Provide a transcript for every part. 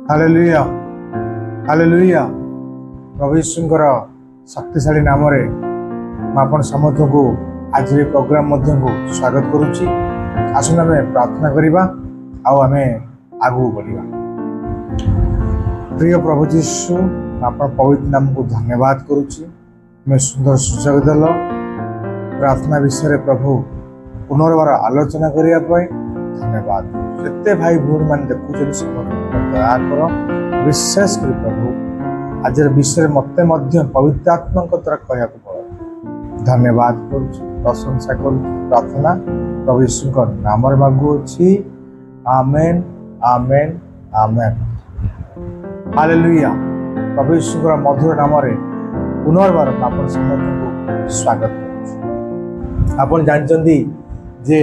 Hallelujah hallelujah. प्रभु यीशुଙ୍କର शक्तिशाली नाम रे आपण समस्त को आज ये प्रोग्राम मध्य को स्वागत करुच्ची। आसन आम प्रार्थना करवा आमे आगू बढ़ा। प्रिय प्रभु यीशु आप पवित्र नाम को धन्यवाद करुच्ची। मैं सुंदर सुजोग देल प्रार्थना विषय प्रभु पुनर्बार आलोचना करने धन्यवाद। जिते भाई भूण मान देखुचे दया कर विशेष कर प्रभु आज विषय मत पवित्र आत्मा द्वारा कहया पड़े धन्यवाद प्रशंसा कर प्रार्थना प्रभु यीशु नाम मागु अछि। आमेन आमेन आमेन हालेलुया। प्रभु यीशु मधुर नाम पुनर्बार आप समस्त को स्वागत कर। आप जानते जे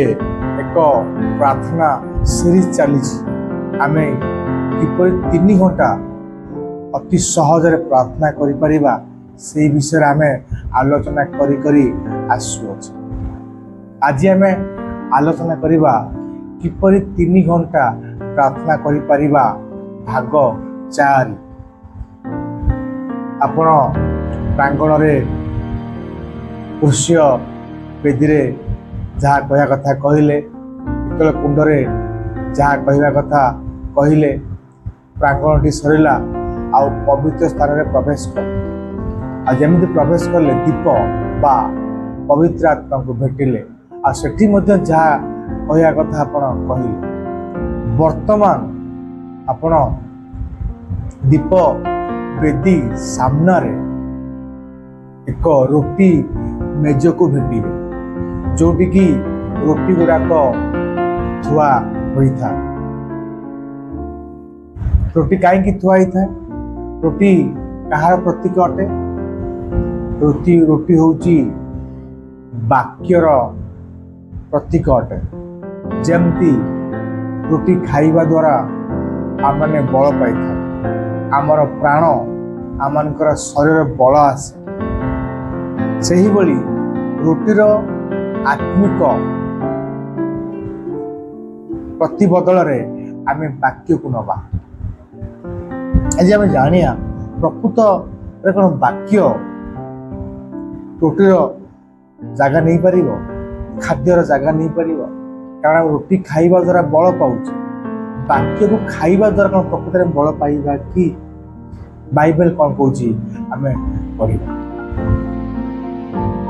एक प्रार्थना सीरीज चली आम किपर 3 घंटा अति सहज प्रार्थना करिपरिबा से विषय आम आलोचना करी आसुअछ। आज आम आलोचना करिबा किपर 3 घंटा प्रार्थना करिपरिबा भाग 4। आपण प्रांगण रे पुरुषीय वेदी रे जहाँ कहया कथा कहले, पितल कुंडरे जहाँ कहवा कथा कहले, प्रांगणटी सरला आउ पवित्र स्थान में प्रवेश कर जमी प्रवेश कले दीप बा पवित्र आत्मा को भेटिले आठी जहाँ कहया कथा आपण कहले। वर्तमान आपण दीप वेदी सामना रे एक रोटी मेज को भेटिले जोटी की रोटी गुड़ाक थुआ होता। रोटी कहीं थुआ होता है? रोटी कहार प्रतीक अटे? रोटी होची वाक्यर प्रतीक अटे। जमती रोटी खाइबा द्वारा आमने बल पाई आमर प्राण आमनकर शरीर बल आसे। सही भली रोटीर आत्मिक प्रति बदल रे आमे वाक्य को नबा। आज आम जानिया प्रकृत कौन वाक्य रोटीर जगह नहीं पार, खाद्यर जगह नहीं पार। कारण रोटी खाइबा द्वारा बल पाउछ, वाक्य को खाइबा द्वारा कौन प्रकृत में बल पाइबा कि? बाइबल कौन कहूँ आम पढ़ा।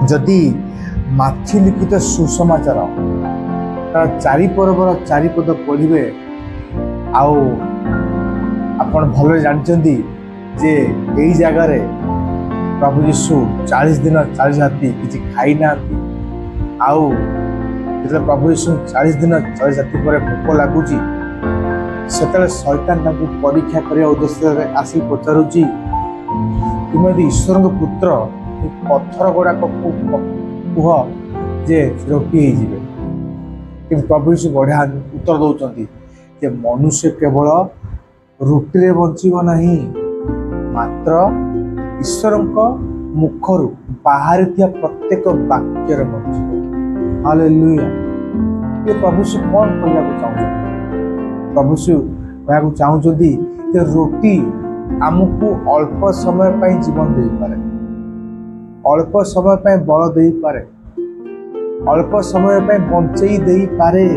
जदि माथि लिखित सुसमाचार तार 4 पर्वर 4 पद पढ़े आउ आपण भल जानते जे यही जगार प्रभु यीशु 40 दिन 40 राति किसी खाई ना। आउ प्रभु यीशु 40 दिन 40 राति पर भोक लगुच से शैतान परीक्षा करने उद्देश्य आसी पचारुची तुम यदि ईश्वर पुत्र पत्थर गुड़ाक कह जे रोटी हो। कि प्रभु यीशु बढ़िया उत्तर दौरान जे मनुष्य केवल रोटी रे बंचीब नहीं मात्र ईश्वर मुखर बाहर थिया प्रत्येक वाक्य रे बंचीब। हालेलुया। ये प्रभु यीशु कौन कहना चाहते? प्रभु यीशु कहना चाहते जे रोटी आमको अल्प समय पर जीवन दे पारे, अल्प समय पर बल दे पारे, अल्प समय पर बंचई दे पारे।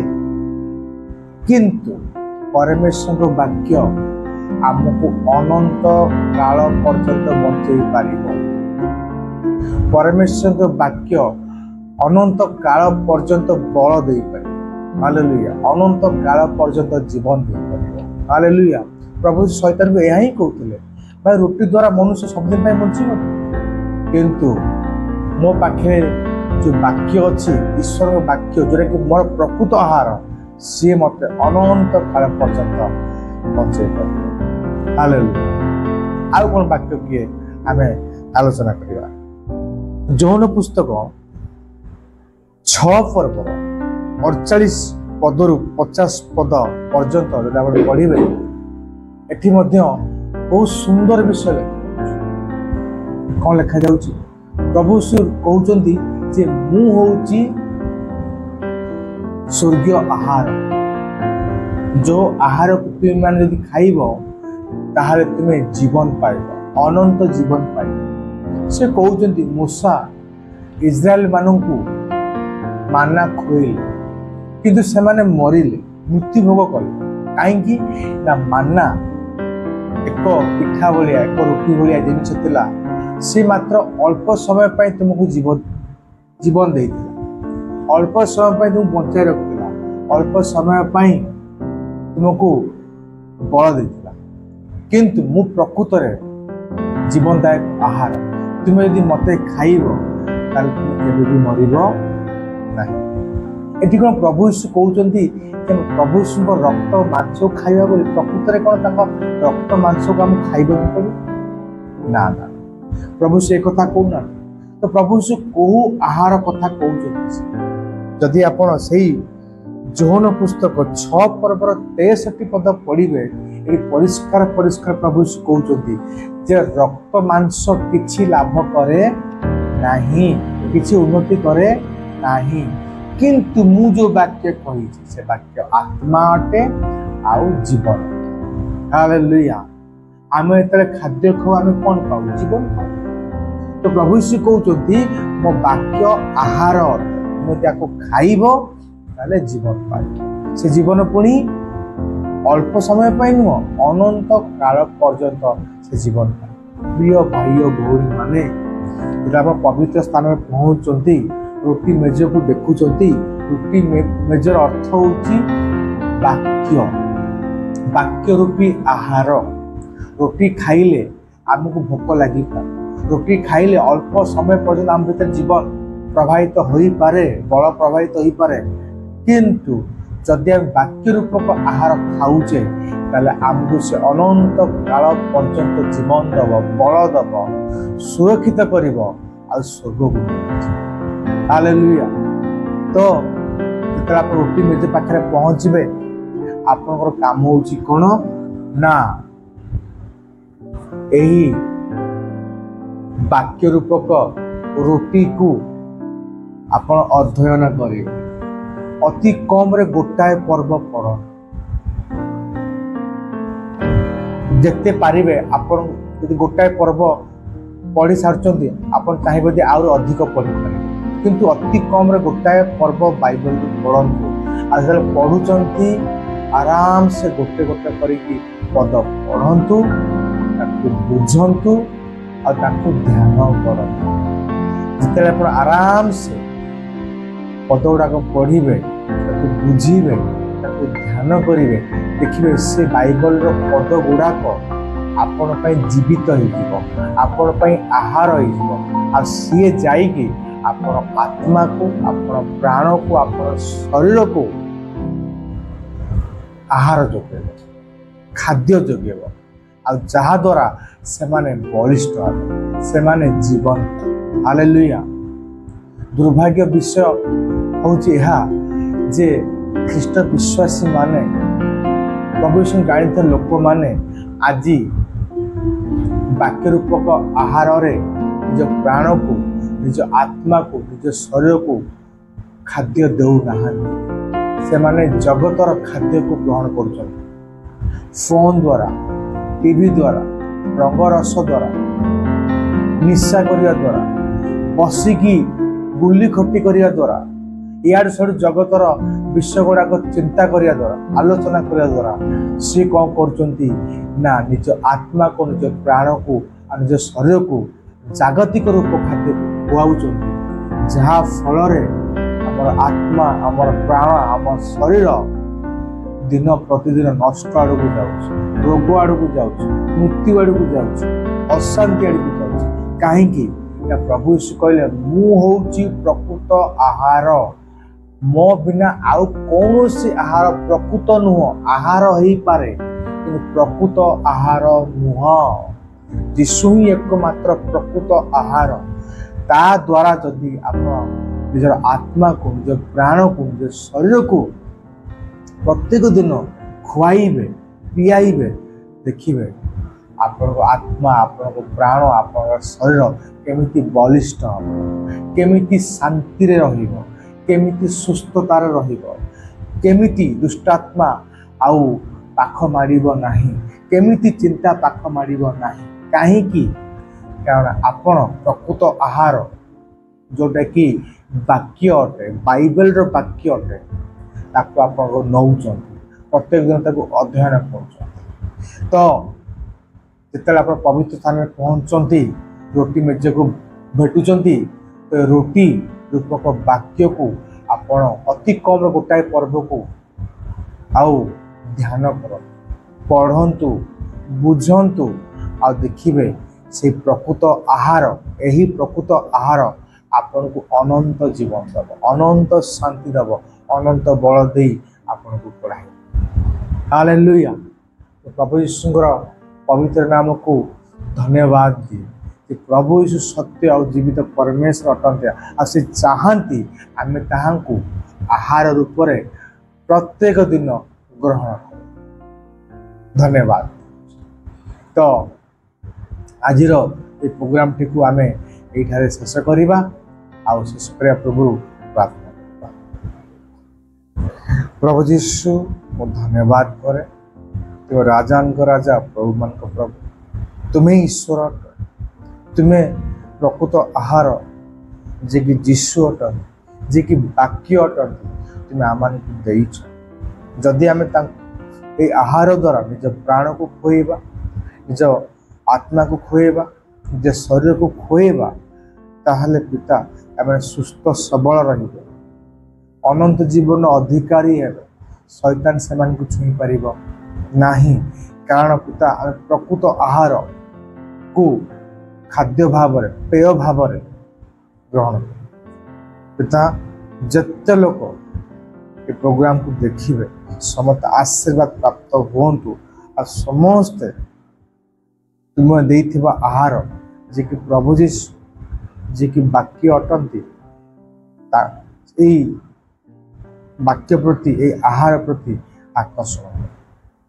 किंतु परमेश्वर वाक्य आमको अनंत काल पर्यंत बंचई पारिबो। परमेश्वर वाक्य अनंत काल पर्यंत बल दे पारे। हालेलुया। अनंत काल पर्यंत जीवन दे पारे। हालेलुया। प्रभु शैतान को यही कहते भाई रोटी द्वारा मनुष्य सबदिन बंचीब, किंतु मो पाखे जो वाक्य अच्छी ईश्वर वाक्य जोटा कि मोर प्रकृत आहार सी मत अनंत काल पर्यंत बचे। हालेलुया। आउ कौन वाक्य किए आम आलोचना करवा। जौन पुस्तक 6 पर्व 48 पदरु 50 पद पर्यंत जो पढ़े एटी बहुत सुंदर विषय कौन लिखा जाउची? प्रभु कहउचंती जे मु होउची स्वर्गीय आहार, जो आहार को तुम मैंने यदि खाइब ताहले तुमे जीवन पाइब, अनंत जीवन पाइब। से कहउचंती मूसा इस्राएल माननकु माना खुएले किंतु से माने मरिले, मृत्यु भोग कले। काहेकि ना माना एक पिठा भलिया एक रोटी भलिया जिनिस थिला, से मात्र अल्प समय पाई तुमको जीवन देइथिला, अल्प समय पाई तुम बंचाई रखिथिला, अल्प समय पाई तुमको बल देइथिला। किंतु मु प्रकृत रे जीवनदायक आहार, तुम यदि मते खाइबो ताल तुम केबे भी मरिबो नाही। एठी कोन प्रभु यीशु कहउचंती प्रभु यीशु रक्त मांस खाइबा बोली, प्रकृत रे कोन ताका रक्त मांस को हम खाइबो पड़े ना ना, प्रभु से कथा कहना। तो प्रभु से कहू आहार कथा कहउचंती। जदि आपण सेही जोहन पुस्तक 6 पर्वर 63 पद पढ़िबे, ए परिष्कार परिष्कार प्रभु से कहउचंती जे रक्त मांस किछि लाभ करे नाही, किछि उन्नति करे नाही, किंतु मु जो वाक्य कही से वाक्य आत्मा अटे आउ जीवन। हालेलुया। आमे एतले खाद्य खाऊ आमे कोन पाऊ? जीवन पाऊ। तो प्रभु यीशु कहउचंती मो वाक्य आहार, मो ताको खाइबो ताले जीवन पाइबो। से जीवन पुणी अल्प समय पाई नुह, अनंत काल पर्यंत से जीवन पाए। प्रिय भाई और भौणी माने जेटा आप पवित्र स्थान में पहुंचती, रोटी मेज को देखुंती, रोटी मेजर अर्थ होची वाक्य, वाक्य रूपी आहार। रोटी खाइले आमको भोक लगी, रोटी खाइले अल्प समय पर्यंत आम भीतर जीवन प्रभावित हो पारे, बल प्रभावित हो पारे। किंतु जदि आम वाक्य रूपक आहार खाऊचे ताले आमको से अनंत काल पर्यंत जीवन दब, बल दब, सुरक्षित करिवो आ स्वर्ग को। हालेलुया। तो जब आप रोटी मेज पाखे पहुंचे आपनकर काम होची कोन ना एही वाक्य रूपक रोटी को आपण अध्ययन करे। अति कम रे गोटाए पर्व पढ़, जिते पारिबे आपण यदि गोटाए पर्व पढ़ी सारचंती आपण चाहिए आउर अधिक पढ़ी पारे, किंतु अति कम रे गोटाए पर्व बाइबल पढ़ंतु। आजकल पढ़ुचंती आराम से गोटे गोटे करिकी पद पढ़ंतु, ताकू बुझंतु और ताकू ध्यान करंतु। जिते आपण आराम से पद गुड़ाक पढ़िबे, ताकू बुझिबे, ताकू ध्यान करिवे, देखिबे से बाइबल रो पद गुड़ाक आपण पई जीवित होइबो, आपण पई आहार होइबो। आ सीए जाईकी आपण आत्मा को, आपण प्राण को, आपण शरीर को आहार जोगेब, खाद्य जोगेब, आ जहा द्वारा से माने बलिष्ठ हेबे, से माने जीवन। हालेलुया। दुर्भाग्य विषय होची एहा जे ख्रीष्ट विश्वासी माने, प्रभु यीशु जानित लोक माने आज वाक्य रूपक आहार रे निज प्राण को, निज आत्मा को, निज शरीर को खाद्य देउ नाहांती। से माने जगतर खाद्य को ग्रहण करुछन, फोन द्वारा, टीवी द्वारा, रंगरस द्वारा, निशा करिया द्वारा, बसिकी गुली खटी करिया द्वारा, यार सब जगतर विषय गुड़ाक चिंता करिया द्वारा, आलोचना करिया द्वारा से कौन करचंती ना निज आत्मा को, निज प्राण को, निज शरीर को जागतिक रूप खाद्य खुआउचंती, जहा फल रे हमर आत्मा, हमर प्राण, हमर शरीर दिन प्रतिदिन नष्ट आड़ को जाउछ, रोग आड़ को जाउछ, मृत्यु आड़ को जाउछ, अशांति आड़ को जाउछ। काहेकि प्रभु यीशु कहले मु होउची प्रकृत आहार, मो बिना आउ कौनसी आहार प्रकृत नुह। आहार हो पारे कि प्रकृत आहार नुह। यीशु ही एकमात्र प्रकृत आहार। ता द्वारा जदि आप निजर आत्मा को, निज प्राण को, निज शरीर को प्रत्येक दिन खुआइबे, पियाइबे, देखिबे आपन आत्मा, आपन प्राण, आपन शरीर केमिति बलिष्ठ हम, केमिति शांति रे रहिबो, केमिति सुस्थतार रहिबो, केमिति दुष्टात्मा आउ पाख मारिबो नाही, केमिति चिंता पाख मारिबो नाही काहेकि कारण आपण प्रकृत आहार जोटा कि वाक्य अटे बाइबल रो वाक्य अटे ताको आपण नौचन प्रत्येक दिन ताको अध्ययन कर तो जिते आप पवित्र स्थान में पहुँचती रोटी मेज को भेटुंट तो रोटी रूपक वाक्य को आपण अति कम गोटाए पर्व को आउ ध्यान कर पढ़ंतु बुझंतु आ देखिए से प्रकृत आहार यही प्रकृत आहार आपन को अनंत जीवन दब अनंत शांति दब अनंत बल दे आपन को पढ़ाए हालेलुया। तो प्रभु यीशुଙ୍କର पवित्र नाम को धन्यवाद दिए कि प्रभु यीशु सत्य और जीवित परमेश्वर अटंते आ से चाहती आम ताहांकु आहार रूप में प्रत्येक दिन ग्रहण कर धन्यवाद। तो आज ये प्रोग्राम टी को आम ये शेष करवा आउ शेष करने पूर्व प्रार्थना प्रभु यीशु मु धन्यवाद करे तो राजान राजा प्रभु मान प्रभु तुम्हें ईश्वर तुम्हें प्रकृत आहार जे कि जीशु अटन जे कि वाक्य अटन तुम्हें आम देच जदि आम आहार द्वारा निज प्राण को खोएबा निज आत्मा को खोएबा निज शरीर को खोएबा ताहले पिता आम सुस्थ सबल रहिबे अनंत जीवन अधिकारी है शैतान से छुई पार नाही कारण पिता आम प्रकृत आहार को खाद्य भाव पेय भाव ग्रहण पिता जत्ते लोक ये प्रोग्राम को देखिए समस्त आशीर्वाद प्राप्त हुंतु आ समस्ते तुम्हें देथिबा आहार जे कि प्रभु जीशु जे कि वाक्य अटंती वाक्य प्रति ये आहार प्रति आकर्षण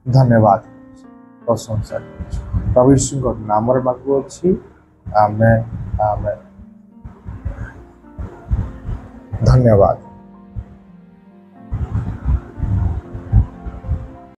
धन्यवाद प्रशंसा प्रभु यीशु नाम मागु अच्छी आमेन आमेन धन्यवाद।